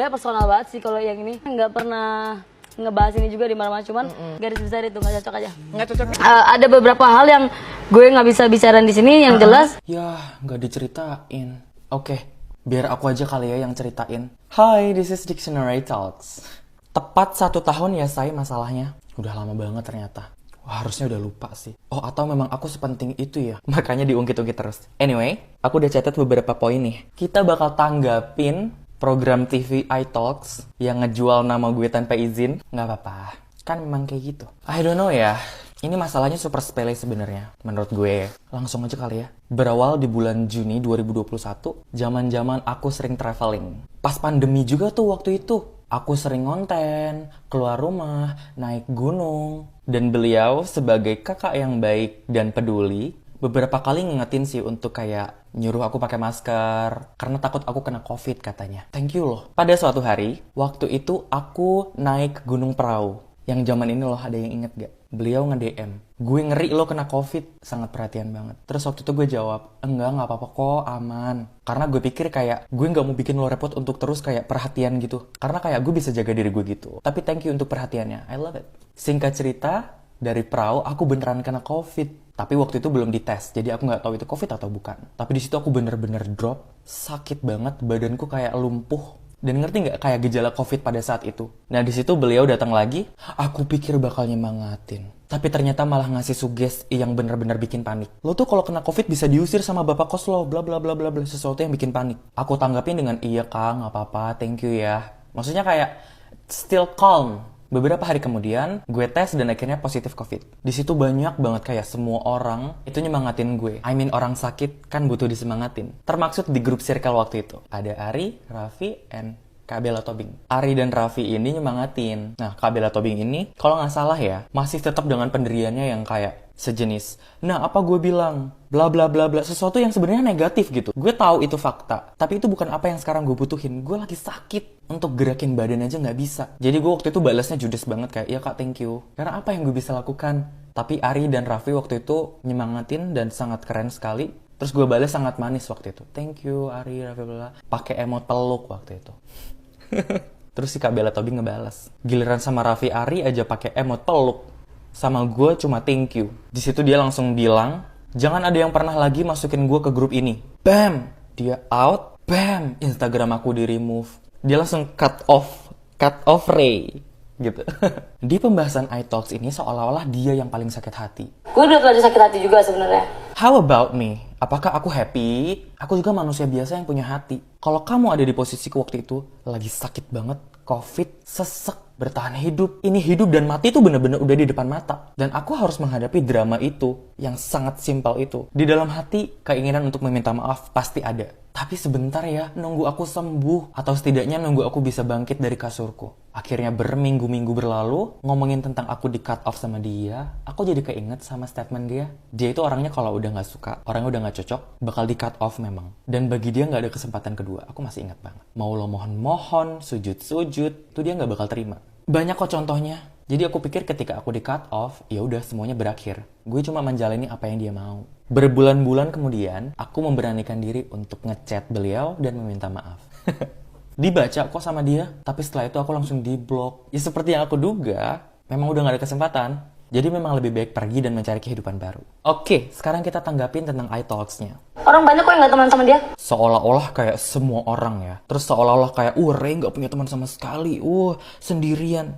Ya personal banget sih kalau yang ini. Nggak pernah ngebahas ini juga di mana-mana, cuman garis besar itu nggak cocok aja. Nggak cocok. Ada beberapa hal yang gue nggak bisa bicarain di sini yang jelas. Ya, nggak diceritain. Oke, biar aku aja kali ya yang ceritain. Hi, this is Dictionary Talks. Tepat 1 tahun ya saya masalahnya. Udah lama banget ternyata. Wah, harusnya udah lupa sih. Oh, atau memang aku sepenting itu ya? Makanya diungkit-ungkit terus. Anyway, aku udah catat beberapa poin nih. Kita bakal tanggapin program TV iTalks yang ngejual nama gue tanpa izin. Nggak apa-apa. Kan memang kayak gitu. I don't know ya. Ini masalahnya super sepele sebenarnya menurut gue. Langsung aja kali ya. Berawal di bulan Juni 2021, zaman-zaman aku sering traveling. Pas pandemi juga tuh waktu itu. Aku sering ngonten, keluar rumah, naik gunung. Dan beliau sebagai kakak yang baik dan peduli, beberapa kali ngingetin sih untuk kayak nyuruh aku pakai masker karena takut aku kena COVID katanya. Thank you loh. Pada suatu hari, waktu itu aku naik Gunung Prau. Yang zaman ini loh, ada yang inget gak? Beliau nge-DM, gue ngeri lo kena COVID, sangat perhatian banget. Terus waktu itu gue jawab, enggak apa-apa kok, aman. Karena gue pikir kayak, gue gak mau bikin lo repot untuk terus kayak perhatian gitu. Karena kayak gue bisa jaga diri gue gitu. Tapi thank you untuk perhatiannya, I love it. Singkat cerita, dari Prau aku beneran kena COVID. Tapi waktu itu belum dites, jadi aku nggak tahu itu COVID atau bukan. Tapi di situ aku bener-bener drop, sakit banget, badanku kayak lumpuh. Dan ngerti nggak kayak gejala COVID pada saat itu? Nah di situ beliau datang lagi, aku pikir bakal nyemangatin. Tapi ternyata malah ngasih suges yang bener-bener bikin panik. Lo tuh kalau kena COVID bisa diusir sama bapak kos lo, bla bla bla bla bla, sesuatu yang bikin panik. Aku tanggapin dengan iya kang, nggak apa-apa, thank you ya. Maksudnya kayak still calm. Beberapa hari kemudian, gue tes dan akhirnya positif COVID. Di situ banyak banget kayak semua orang itu nyemangatin gue. I mean orang sakit kan butuh disemangatin. Termaksud di grup circle waktu itu. Ada Ari, Raffi, and Kak Bella Tobing. Ari dan Raffi ini nyemangatin. Nah, Kak Bella Tobing ini, kalau nggak salah ya, masih tetap dengan pendiriannya yang kayak sejenis. Nah, apa gue bilang? Bla bla bla bla. Sesuatu yang sebenarnya negatif gitu. Gue tahu itu fakta. Tapi itu bukan apa yang sekarang gue butuhin. Gue lagi sakit. Untuk gerakin badan aja nggak bisa. Jadi gue waktu itu balasnya judes banget kayak, iya kak thank you. Karena apa yang gue bisa lakukan? Tapi Ari dan Raffi waktu itu nyemangatin dan sangat keren sekali. Terus gue balas sangat manis waktu itu. Thank you Ari, Raffi, bla. Pakai emot peluk waktu itu. Terus si Kak Bella Tobing ngebales. Giliran sama Raffi Ari aja pakai emot peluk. Sama gue cuma thank you. Di situ dia langsung bilang, jangan ada yang pernah lagi masukin gue ke grup ini. Bam! Dia out. Bam! Instagram aku di remove. Dia langsung cut off Ray. Gitu. Di pembahasan iTalks ini seolah-olah dia yang paling sakit hati. Gue udah terlalu sakit hati juga sebenarnya. How about me? Apakah aku happy? Aku juga manusia biasa yang punya hati. Kalau kamu ada di posisiku waktu itu, lagi sakit banget, COVID, sesek, bertahan hidup. Ini hidup dan mati itu bener-bener udah di depan mata. Dan aku harus menghadapi drama itu yang sangat simpel itu. Di dalam hati, keinginan untuk meminta maaf pasti ada. Tapi sebentar ya, nunggu aku sembuh. Atau setidaknya nunggu aku bisa bangkit dari kasurku. Akhirnya berminggu-minggu berlalu, ngomongin tentang aku di cut off sama dia, aku jadi keinget sama statement dia. Dia itu orangnya kalau udah gak suka, orangnya udah gak cocok, bakal di cut off memang. Dan bagi dia gak ada kesempatan kedua, aku masih ingat banget. Mau lo mohon-mohon, sujud-sujud, tuh dia gak bakal terima. Banyak kok contohnya. Jadi aku pikir ketika aku di cut off, ya udah semuanya berakhir. Gue cuma menjalani apa yang dia mau. Berbulan-bulan kemudian, aku memberanikan diri untuk ngechat beliau dan meminta maaf. Dibaca kok sama dia, tapi setelah itu aku langsung di-block. Ya seperti yang aku duga, memang udah gak ada kesempatan. Jadi memang lebih baik pergi dan mencari kehidupan baru. Oke, sekarang kita tanggapin tentang iTalks-nya. Orang banyak kok yang gak teman sama dia. Seolah-olah kayak semua orang ya. Terus seolah-olah kayak, Ray gak punya teman sama sekali. Sendirian.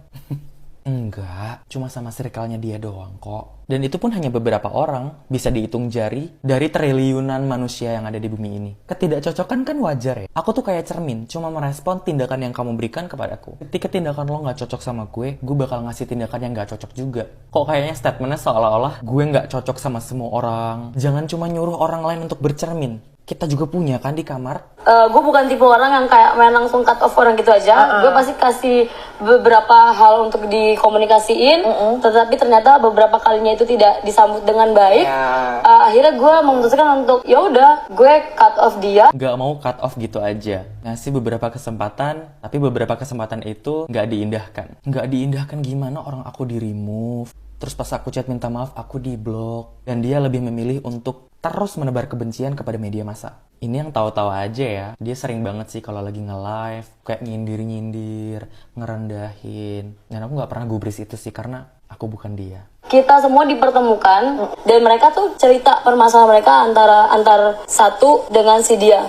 Enggak, cuma sama circle-nya dia doang kok. Dan itu pun hanya beberapa orang, bisa dihitung jari dari triliunan manusia yang ada di bumi ini. Ketidakcocokan kan wajar ya. Aku tuh kayak cermin, cuma merespon tindakan yang kamu berikan kepadaku. Ketika tindakan lo gak cocok sama gue bakal ngasih tindakan yang gak cocok juga. Kok kayaknya statementnya seolah-olah gue gak cocok sama semua orang. Jangan cuma nyuruh orang lain untuk bercermin. Kita juga punya kan di kamar. Gue bukan tipe orang yang kayak main langsung cut off orang gitu aja. Gue pasti kasih beberapa hal untuk dikomunikasiin. Tetapi ternyata beberapa kalinya itu tidak disambut dengan baik. Akhirnya gue memutuskan untuk ya udah gue cut off dia. Gak mau cut off gitu aja. Ngasih beberapa kesempatan, tapi beberapa kesempatan itu gak diindahkan. Gak diindahkan gimana orang aku di remove. Terus pas aku chat minta maaf, aku di block. Dan dia lebih memilih untuk terus menebar kebencian kepada media massa. Ini yang tahu-tahu aja ya, dia sering banget sih kalau lagi nge-live, kayak nyindir-nyindir, ngerendahin. Dan aku gak pernah gubris itu sih, karena aku bukan dia. Kita semua dipertemukan dan mereka tuh cerita permasalahan mereka antar satu dengan si dia.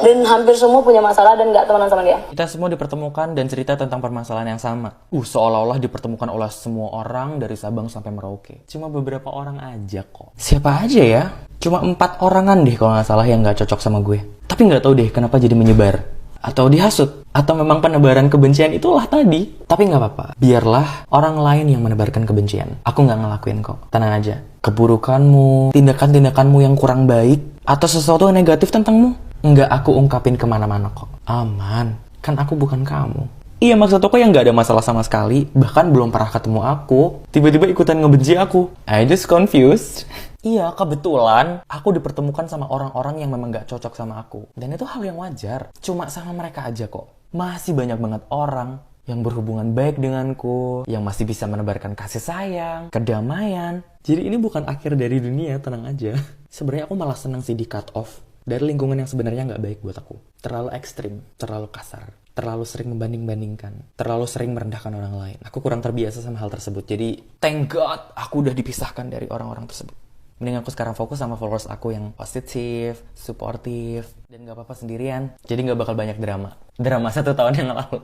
Dan hampir semua punya masalah dan gak temenan sama dia. Kita semua dipertemukan dan cerita tentang permasalahan yang sama. Seolah-olah dipertemukan oleh semua orang dari Sabang sampai Merauke. Cuma beberapa orang aja kok. Siapa aja ya? Cuma 4 orangan deh kalau gak salah yang gak cocok sama gue. Tapi gak tahu deh kenapa jadi menyebar. Atau dihasut. Atau memang penebaran kebencian itulah tadi. Tapi gak apa-apa. Biarlah orang lain yang menebarkan kebencian. Aku gak ngelakuin kok. Tenang aja. Keburukanmu, tindakan-tindakanmu yang kurang baik, atau sesuatu yang negatif tentangmu, nggak aku ungkapin kemana-mana kok. Aman. Kan aku bukan kamu. Iya, maksud aku yang gak ada masalah sama sekali. Bahkan belum pernah ketemu aku, tiba-tiba ikutan ngebenci aku. I just confused. Iya, kebetulan aku dipertemukan sama orang-orang yang memang gak cocok sama aku. Dan itu hal yang wajar. Cuma sama mereka aja kok. Masih banyak banget orang yang berhubungan baik denganku, yang masih bisa menebarkan kasih sayang, kedamaian. Jadi ini bukan akhir dari dunia, tenang aja. Sebenarnya aku malah senang sih di cut off dari lingkungan yang sebenarnya gak baik buat aku. Terlalu ekstrim, terlalu kasar, terlalu sering membanding-bandingkan, terlalu sering merendahkan orang lain. Aku kurang terbiasa sama hal tersebut. Jadi thank God aku udah dipisahkan dari orang-orang tersebut. Mending aku sekarang fokus sama followers aku yang positif, suportif, dan gak apa-apa sendirian. Jadi gak bakal banyak drama. Drama 1 tahun yang lalu.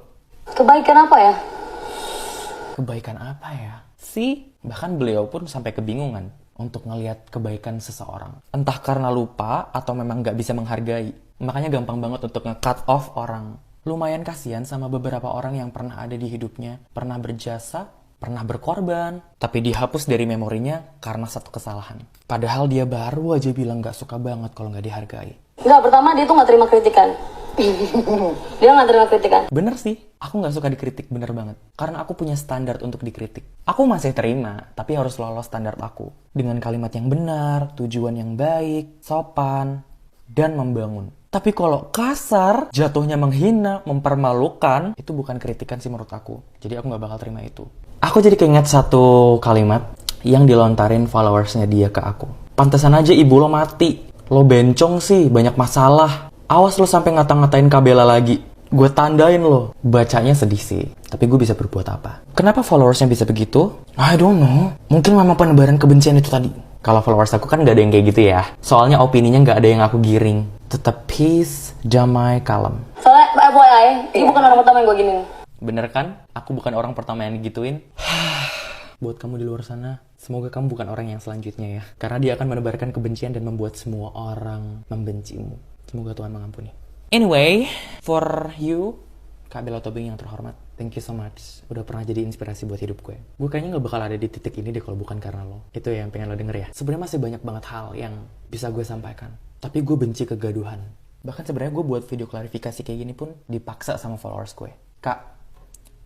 Kebaikan apa ya? Kebaikan apa ya? Bahkan beliau pun sampai kebingungan untuk ngelihat kebaikan seseorang. Entah karena lupa atau memang gak bisa menghargai. Makanya gampang banget untuk nge-cut off orang. Lumayan kasihan sama beberapa orang yang pernah ada di hidupnya, pernah berjasa, pernah berkorban, tapi dihapus dari memorinya karena satu kesalahan. Padahal dia baru aja bilang gak suka banget kalau gak dihargai. Enggak, pertama dia tuh gak terima kritikan. Dia gak terima kritikan. Bener sih, aku gak suka dikritik, bener banget. Karena aku punya standar untuk dikritik. Aku masih terima, tapi harus lolos standar aku. Dengan kalimat yang benar, tujuan yang baik, sopan, dan membangun. Tapi kalau kasar, jatuhnya menghina, mempermalukan, itu bukan kritikan sih menurut aku. Jadi aku gak bakal terima itu. Aku jadi keinget satu kalimat yang dilontarin followersnya dia ke aku. Pantesan aja ibu lo mati. Lo bencong sih, banyak masalah. Awas lo sampai ngata-ngatain Kabela lagi. Gue tandain lo. Bacanya sedih sih, tapi gue bisa berbuat apa? Kenapa followersnya bisa begitu? I don't know. Mungkin memang penebaran kebencian itu tadi. Kalau followers aku kan gak ada yang kayak gitu ya. Soalnya opininya gak ada yang aku giring. Tetap peace, damai, kalem. Soalnya FYI, ini bukan orang pertama yang gue giniin. Bener kan? Aku bukan orang pertama yang digituin. Buat kamu di luar sana, semoga kamu bukan orang yang selanjutnya ya. Karena dia akan menebarkan kebencian dan membuat semua orang membencimu. Semoga Tuhan mengampuni. Anyway, for you, Kabela Tobing yang terhormat, thank you so much. Udah pernah jadi inspirasi buat hidup gue. Gue kayaknya gak bakal ada di titik ini deh kalau bukan karena lo. Itu yang pengen lo denger ya. Sebenarnya masih banyak banget hal yang bisa gue sampaikan. Tapi gue benci kegaduhan. Bahkan sebenarnya gue buat video klarifikasi kayak gini pun dipaksa sama followers gue. Kak,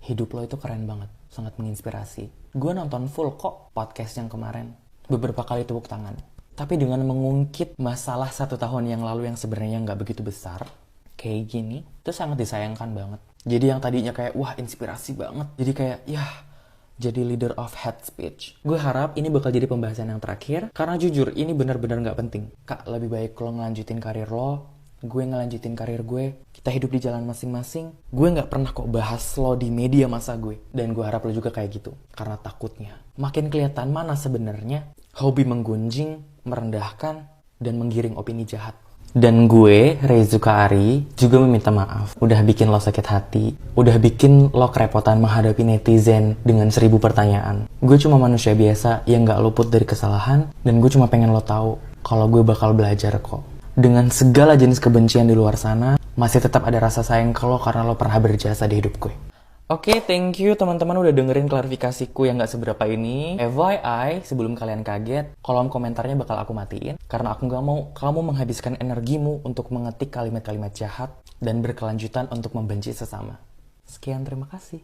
hidup lo itu keren banget. Sangat menginspirasi. Gue nonton full kok podcast yang kemarin. Beberapa kali tepuk tangan. Tapi dengan mengungkit masalah 1 tahun yang lalu yang sebenarnya gak begitu besar, kayak gini, itu sangat disayangkan banget. Jadi yang tadinya kayak, wah inspirasi banget. Jadi kayak, jadi leader of hate speech. Gue harap ini bakal jadi pembahasan yang terakhir. Karena jujur, ini benar-benar gak penting. Kak, lebih baik lo ngelanjutin karir lo. Gue ngelanjutin karir gue. Kita hidup di jalan masing-masing. Gue gak pernah kok bahas lo di media masa gue. Dan gue harap lo juga kayak gitu. Karena takutnya makin kelihatan mana sebenarnya hobi menggunjing, merendahkan, dan menggiring opini jahat. Dan gue, Reizuka Ari, juga meminta maaf. Udah bikin lo sakit hati. Udah bikin lo kerepotan menghadapi netizen dengan 1000 pertanyaan. Gue cuma manusia biasa yang gak luput dari kesalahan. Dan gue cuma pengen lo tahu kalau gue bakal belajar kok. Dengan segala jenis kebencian di luar sana, masih tetap ada rasa sayang ke lo karena lo pernah berjasa di hidup gue. Oke, thank you teman-teman udah dengerin klarifikasiku yang gak seberapa ini. FYI, sebelum kalian kaget, kolom komentarnya bakal aku matiin. Karena aku gak mau kamu menghabiskan energimu untuk mengetik kalimat-kalimat jahat dan berkelanjutan untuk membenci sesama. Sekian, terima kasih.